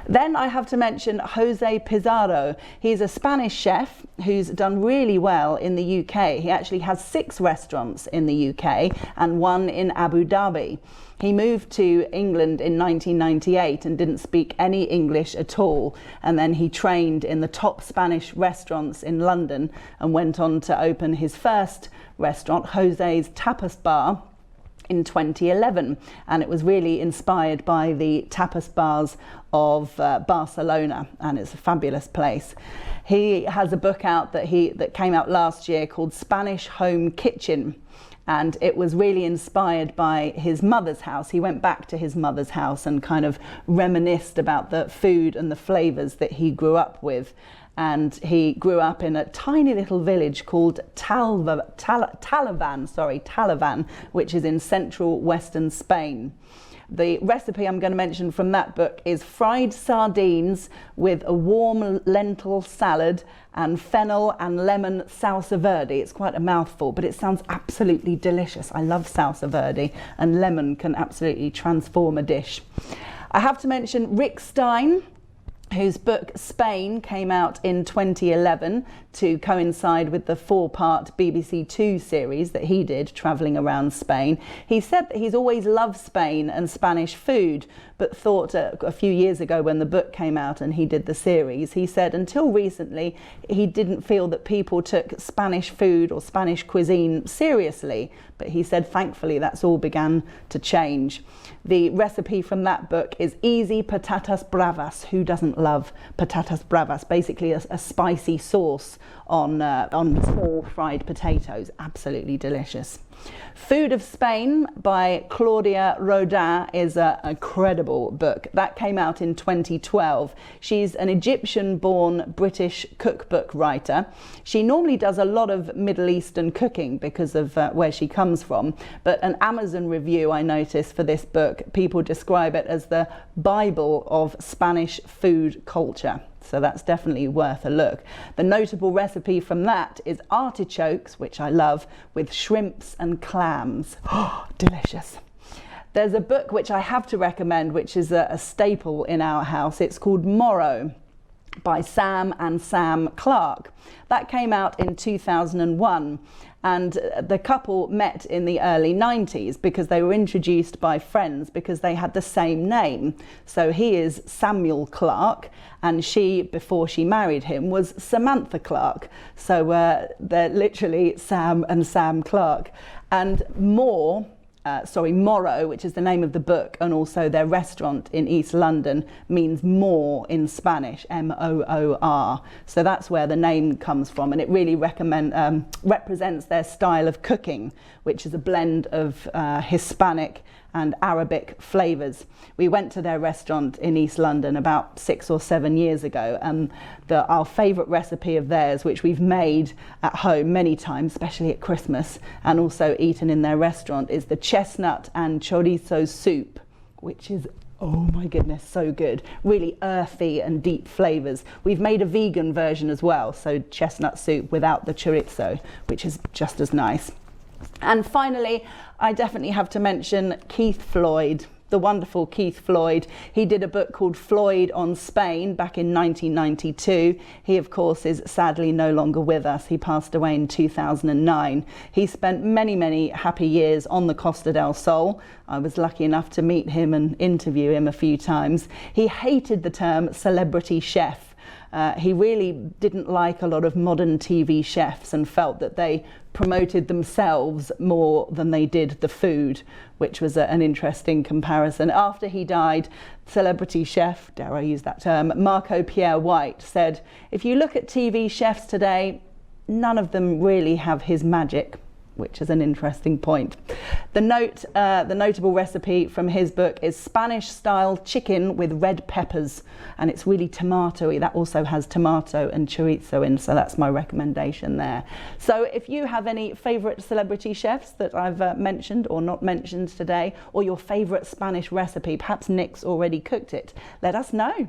Then I have to mention Jose Pizarro. He's a Spanish chef who's done really well in the UK. He actually has 6 restaurants in the UK and 1 in Abu Dhabi. He moved to England in 1998 and didn't speak any English at all. And then he trained in the top Spanish restaurants in London and went on to open his first restaurant, Jose's Tapas Bar, in 2011. And it was really inspired by the tapas bars of Barcelona, and it's a fabulous place. He has a book out that came out last year called Spanish Home Kitchen. And it was really inspired by his mother's house. He went back to his mother's house and kind of reminisced about the food and the flavours that he grew up with. And he grew up in a tiny little village called Talavan, which is in central western Spain. The recipe I'm going to mention from that book is fried sardines with a warm lentil salad and fennel and lemon salsa verde. It's quite a mouthful, but it sounds absolutely delicious. I love salsa verde, and lemon can absolutely transform a dish. I have to mention Rick Stein, whose book Spain came out in 2011 to coincide with the 4-part BBC Two series that he did travelling around Spain. He said that he's always loved Spain and Spanish food, but thought a few years ago when the book came out and he did the series, he said until recently he didn't feel that people took Spanish food or Spanish cuisine seriously, but he said thankfully that's all began to change. The recipe from that book is easy patatas bravas. Who doesn't love patatas bravas? Basically a spicy sauce on small fried potatoes. Absolutely delicious. Food of Spain by Claudia Rodin is an incredible book. That came out in 2012. She's an Egyptian-born British cookbook writer. She normally does a lot of Middle Eastern cooking because of where she comes from. But an Amazon review I noticed for this book, people describe it as the Bible of Spanish food culture. So that's definitely worth a look. The notable recipe from that is artichokes, which I love, with shrimps and clams. Oh, delicious. There's a book which I have to recommend, which is a staple in our house. It's called Morrow by Sam and Sam Clark. That came out in 2001. And the couple met in the early 90s because they were introduced by friends because they had the same name. So he is Samuel Clark, and she, before she married him, was Samantha Clark. So they're literally Sam and Sam Clark. And Morrow, which is the name of the book, and also their restaurant in East London, means more in Spanish, M-O-O-R. So that's where the name comes from, and it really represents their style of cooking, which is a blend of Hispanic and Arabic flavours. We went to their restaurant in East London about 6 or 7 years ago, and our favourite recipe of theirs, which we've made at home many times, especially at Christmas, and also eaten in their restaurant, is the chestnut and chorizo soup, which is, oh my goodness, so good. Really earthy and deep flavours. We've made a vegan version as well, so chestnut soup without the chorizo, which is just as nice. And finally, I definitely have to mention Keith Floyd, the wonderful Keith Floyd. He did a book called Floyd on Spain back in 1992. He, of course, is sadly no longer with us. He passed away in 2009. He spent many, many happy years on the Costa del Sol. I was lucky enough to meet him and interview him a few times. He hated the term celebrity chef. He really didn't like a lot of modern TV chefs and felt that they promoted themselves more than they did the food, which was an interesting comparison. After he died, celebrity chef, dare I use that term, Marco Pierre White said, if you look at TV chefs today, none of them really have his magic, which is an interesting point. The notable recipe from his book is Spanish-style chicken with red peppers, and it's really tomatoey. That also has tomato and chorizo in, so that's my recommendation there. So if you have any favourite celebrity chefs that I've mentioned or not mentioned today, or your favourite Spanish recipe, perhaps Nick's already cooked it, let us know.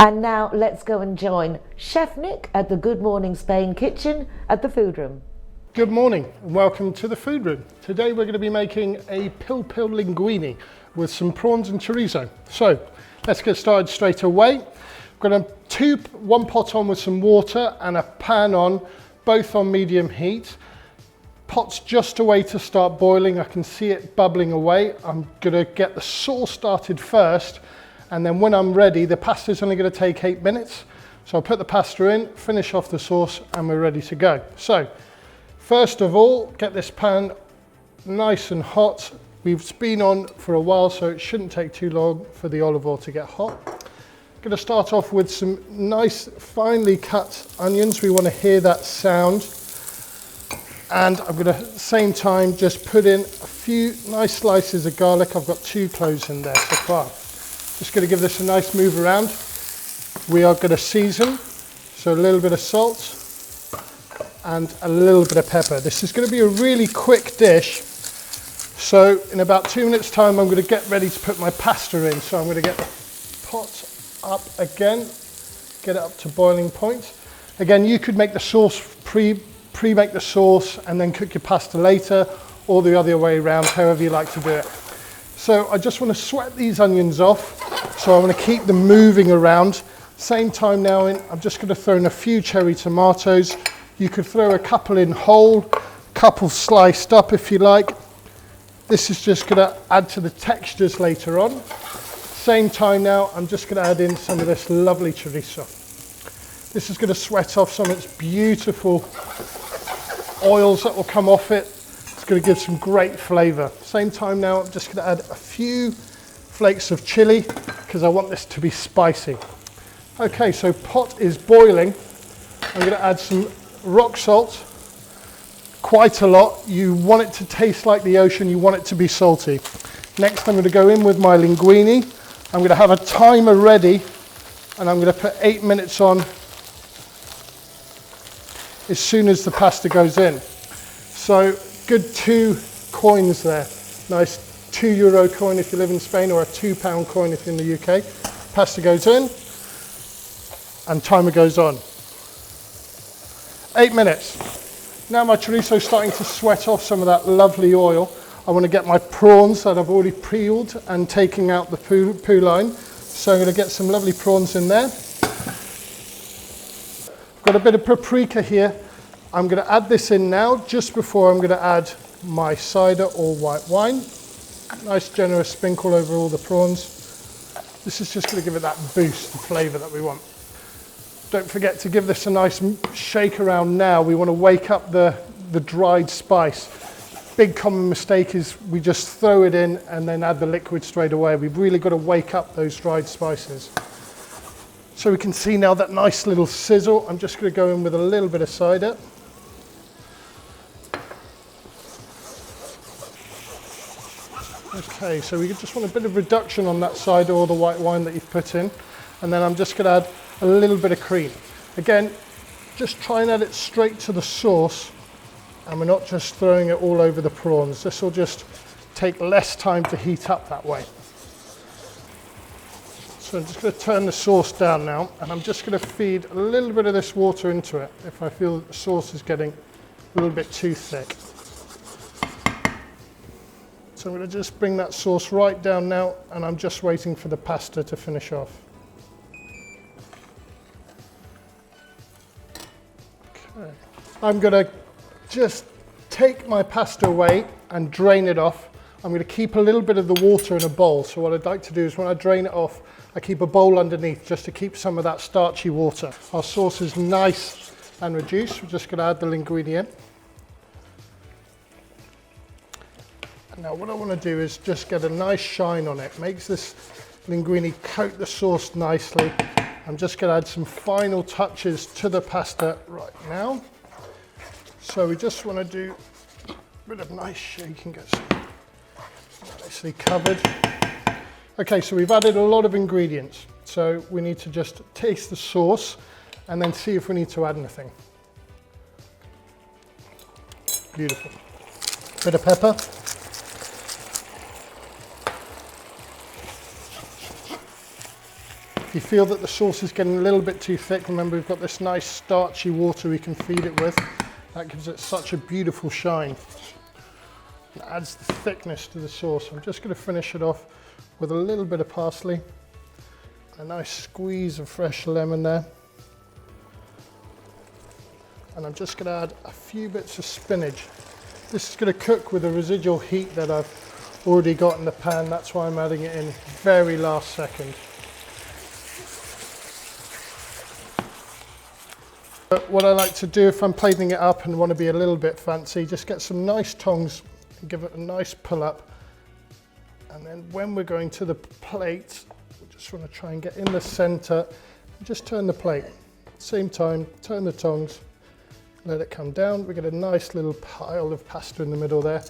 And now let's go and join Chef Nick at the Good Morning Spain kitchen at the food room. Good morning and welcome to the food room. Today we're going to be making a pil linguini with some prawns and chorizo. So let's get started straight away. We're going to one pot on with some water and a pan on, both on medium heat. Pot's just away to start boiling. I can see it bubbling away. I'm going to get the sauce started first, and then when I'm ready, the pasta's only going to take 8 minutes. So I'll put the pasta in, finish off the sauce, and we're ready to go. So first of all, get this pan nice and hot. We've been on for a while, so it shouldn't take too long for the olive oil to get hot. I'm going to start off with some nice finely cut onions. We want to hear that sound. And I'm going to, at the same time, just put in a few nice slices of garlic. I've got 2 cloves in there so far. Just going to give this a nice move around. We are going to season, so a little bit of salt and a little bit of pepper. This is going to be a really quick dish. So in about 2 minutes time, I'm going to get ready to put my pasta in. So I'm going to get the pot up again, get it up to boiling point. Again, you could make the sauce, pre-make the sauce and then cook your pasta later, or the other way around, however you like to do it. So I just want to sweat these onions off. So I want to keep them moving around. Same time now, I'm just going to throw in a few cherry tomatoes. You could throw a couple in whole, couple sliced up if you like. This is just going to add to the textures later on. Same time now, I'm just going to add in some of this lovely chorizo. This is going to sweat off some of its beautiful oils that will come off it. It's going to give some great flavour. Same time now, I'm just going to add a few flakes of chili because I want this to be spicy. Okay, so pot is boiling. I'm going to add some rock salt, quite a lot. You want it to taste like the ocean, you want it to be salty. Next, I'm going to go in with my linguini. I'm going to have a timer ready and I'm going to put 8 minutes on as soon as the pasta goes in. So good 2 coins there. Nice €2 coin if you live in Spain, or a £2 coin if you're in the UK. Pasta goes in and timer goes on. 8 minutes. Now my chorizo's starting to sweat off some of that lovely oil. I want to get my prawns that I've already peeled and taking out the poo line. So I'm going to get some lovely prawns in there. I've got a bit of paprika here. I'm going to add this in now, just before I'm going to add my cider or white wine. Nice generous sprinkle over all the prawns. This is just going to give it that boost, the flavour that we want. Don't forget to give this a nice shake around now. We want to wake up the dried spice. Big common mistake is we just throw it in and then add the liquid straight away. We've really got to wake up those dried spices. So we can see now that nice little sizzle. I'm just going to go in with a little bit of cider. Okay, so we just want a bit of reduction on that cider or the white wine that you've put in. And then I'm just going to add a little bit of cream. Again, just try and add it straight to the sauce and we're not just throwing it all over the prawns. This will just take less time to heat up that way. So I'm just going to turn the sauce down now, and I'm just going to feed a little bit of this water into it if I feel that the sauce is getting a little bit too thick. So I'm going to just bring that sauce right down now, and I'm just waiting for the pasta to finish off. Okay. I'm going to just take my pasta away and drain it off. I'm going to keep a little bit of the water in a bowl. So what I'd like to do is when I drain it off, I keep a bowl underneath just to keep some of that starchy water. Our sauce is nice and reduced. We're just going to add the linguini in. And now what I want to do is just get a nice shine on it. Makes this linguini coat the sauce nicely. I'm just going to add some final touches to the pasta right now. So we just want to do a bit of nice shaking, get some nicely covered. Okay, so we've added a lot of ingredients. So we need to just taste the sauce and then see if we need to add anything. Beautiful. Bit of pepper. If you feel that the sauce is getting a little bit too thick, remember we've got this nice starchy water we can feed it with. That gives it such a beautiful shine. It adds the thickness to the sauce. I'm just going to finish it off with a little bit of parsley, a nice squeeze of fresh lemon there. And I'm just going to add a few bits of spinach. This is going to cook with the residual heat that I've already got in the pan. That's why I'm adding it in very last second. But what I like to do if I'm plating it up and want to be a little bit fancy, just get some nice tongs and give it a nice pull up. And then when we're going to the plate, we just want to try and get in the center and just turn the plate. Same time, turn the tongs, let it come down. We get a nice little pile of pasta in the middle there.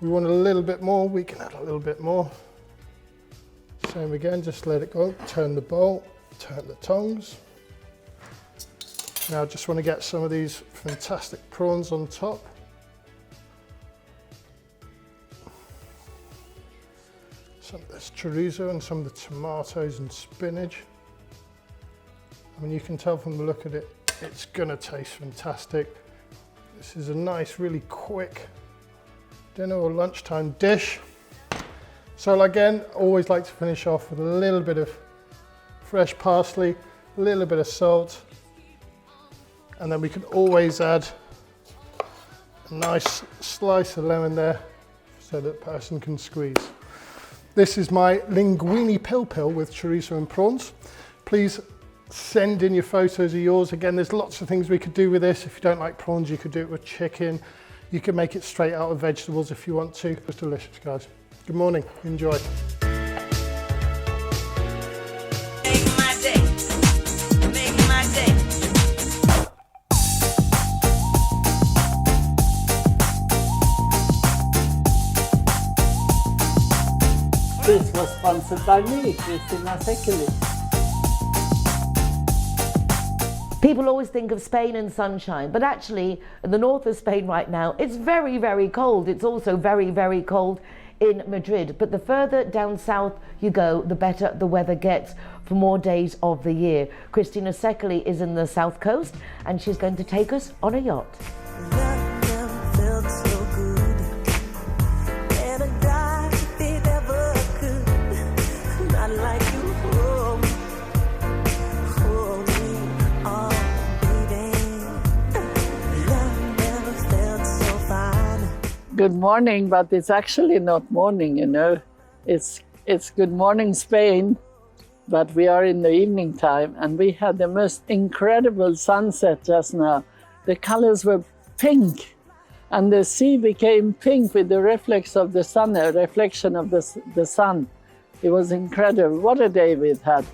We want a little bit more, we can add a little bit more. Same again, just let it go. Turn the bowl, turn the tongs. Now I just want to get some of these fantastic prawns on top. Some of this chorizo and some of the tomatoes and spinach. I mean, you can tell from the look at it, it's gonna taste fantastic. This is a nice, really quick dinner or lunchtime dish. So again, always like to finish off with a little bit of fresh parsley, a little bit of salt, and then we can always add a nice slice of lemon there so that the person can squeeze. This is my linguini pil with chorizo and prawns. Please send in your photos of yours. Again, there's lots of things we could do with this. If you don't like prawns, you could do it with chicken. You can make it straight out of vegetables if you want to. It's delicious, guys. Good morning, enjoy. This was sponsored by me, Kristina Szekely. People always think of Spain and sunshine, but actually in the north of Spain right now, it's very, very cold. It's also very, very cold in Madrid. But the further down south you go, the better the weather gets for more days of the year. Kristina Szekely is in the south coast and she's going to take us on a yacht. Good morning, but it's actually not morning, you know. It's good morning Spain, but we are in the evening time and we had the most incredible sunset just now. The colors were pink and the sea became pink with the reflex of the sun, a reflection of the sun. It was incredible. What a day we've had.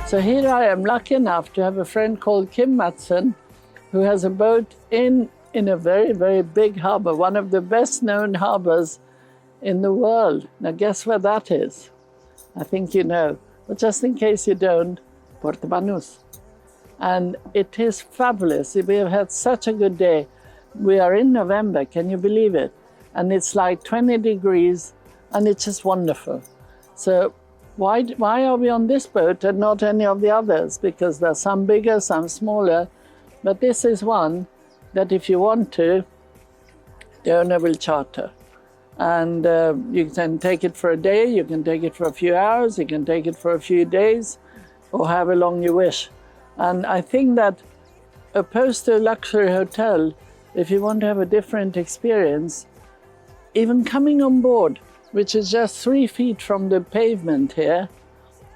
So here I am lucky enough to have a friend called Kim Matson, who has a boat in a very, very big harbor, one of the best known harbors in the world. Now guess where that is? I think you know. but just in case you don't, portabanús. And it is fabulous. We have had such a good day. We are in November, can you believe it? And it's like 20 degrees and it's just wonderful. So why are we on this boat and not any of the others? Because there's some bigger, some smaller, but this is one that if you want to, the owner will charter. And you can take it for a day, you can take it for a few hours, you can take it for a few days, or however long you wish. And I think that opposed to a luxury hotel, if you want to have a different experience, even coming on board, which is just 3 feet from the pavement here,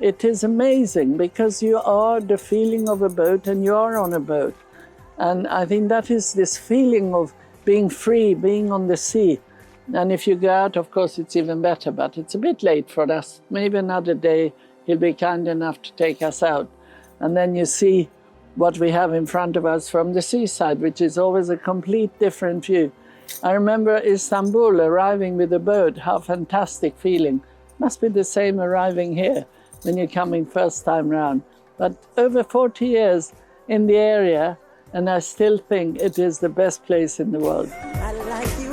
it is amazing because you are the feeling of a boat and you are on a boat. And I think that is this feeling of being free, being on the sea. And if you go out, of course, it's even better, but it's a bit late for us. Maybe another day he'll be kind enough to take us out. And then you see what we have in front of us from the seaside, which is always a complete different view. I remember Istanbul arriving with a boat, how fantastic feeling. Must be the same arriving here when you're coming first time round. But over 40 years in the area, and I still think it is the best place in the world. I like you.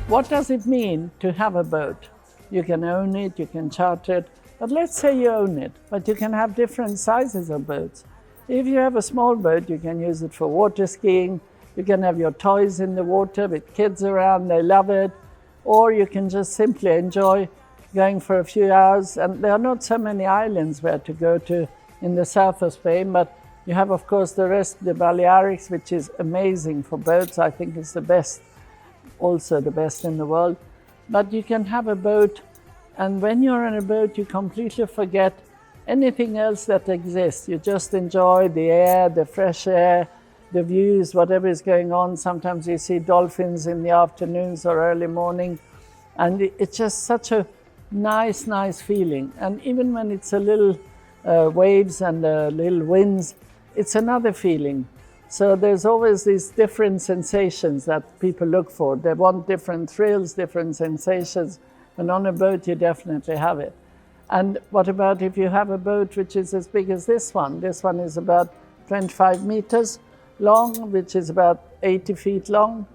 What does it mean to have a boat? You can own it, you can charter it, but let's say you own it, but you can have different sizes of boats. If you have a small boat, you can use it for water skiing, you can have your toys in the water with kids around, they love it, or you can just simply enjoy going for a few hours. And there are not so many islands where to go to in the south of Spain, but you have, of course, the rest, the Balearics, which is amazing for boats. I think it's the best, also the best in the world. But you can have a boat, and when you're on a boat, you completely forget anything else that exists. You just enjoy the air, the fresh air, the views, whatever is going on. Sometimes you see dolphins in the afternoons or early morning, and it's just such a nice, nice feeling. And even when it's a little waves and little winds, it's another feeling. So there's always these different sensations that people look for. They want different thrills, different sensations. And on a boat, you definitely have it. And what about if you have a boat which is as big as this one? This one is about 25 meters long, which is about 80 feet long.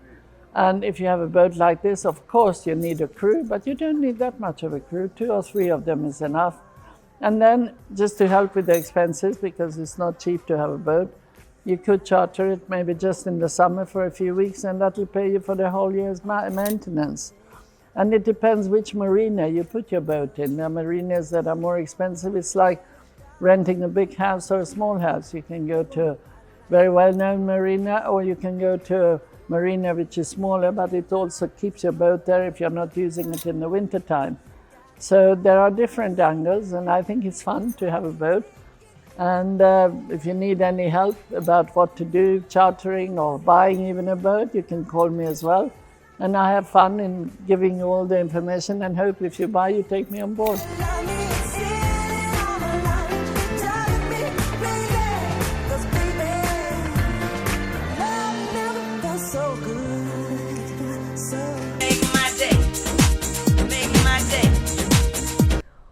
And if you have a boat like this, of course, you need a crew, but you don't need that much of a crew. 2 or 3 of them is enough. And then just to help with the expenses, because it's not cheap to have a boat, you could charter it maybe just in the summer for a few weeks, and that'll pay you for the whole year's maintenance. And it depends which marina you put your boat in. There are marinas that are more expensive. It's like renting a big house or a small house. You can go to a very well-known marina, or you can go to a marina which is smaller, but it also keeps your boat there if you're not using it in the winter time. So there are different angles, and I think it's fun to have a boat. And if you need any help about what to do, chartering or buying even a boat, you can call me as well. And I have fun in giving you all the information, and hope if you buy, you take me on board.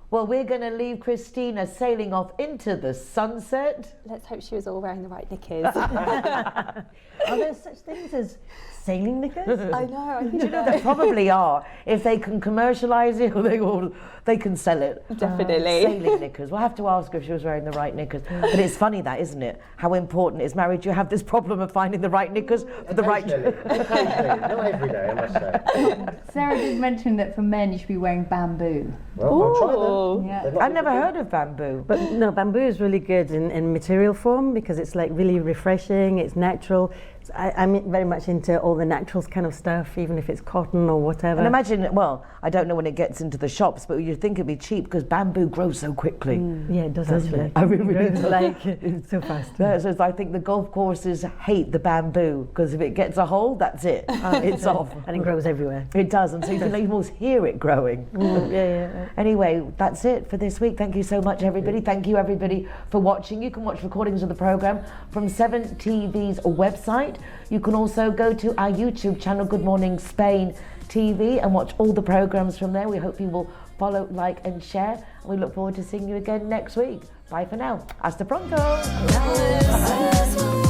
Well, we're going to leave Kristina sailing off into the sunset. Let's hope she was all wearing the right knickers. Are there such things as sailing knickers? I know. Do you know there probably are. If they can commercialise it, or they can sell it. Definitely. Sailing knickers. We'll have to ask her if she was wearing the right knickers. But it's funny that, isn't it? How important is marriage? You have this problem of finding the right knickers for the right... Occasionally, not every day, I must say. Sarah did mention that for men you should be wearing bamboo. Well, I'll try them. Yeah. I've never heard of bamboo. But no, bamboo is really good in material form because it's like really refreshing, it's natural. I'm very much into all the naturals kind of stuff, even if it's cotton or whatever. And imagine, well, I don't know when it gets into the shops, but you'd think it'd be cheap because bamboo grows so quickly. Yeah, it does actually. I really It's like it's so fast. Yeah, so I think the golf courses hate the bamboo because if it gets a hole, that's it. It's off. And it grows everywhere. It does, and so you can almost hear it growing. Yeah. Anyway, that's it for this week. Thank you so much, everybody. Thank you, everybody, for watching. You can watch recordings of the programme from 7TV's website. You can also go to our YouTube channel, Good Morning Spain. TV and watch all the programmes from there. We hope you will follow, like and share. And we look forward to seeing you again next week. Bye for now. Hasta pronto. Ciao. Bye.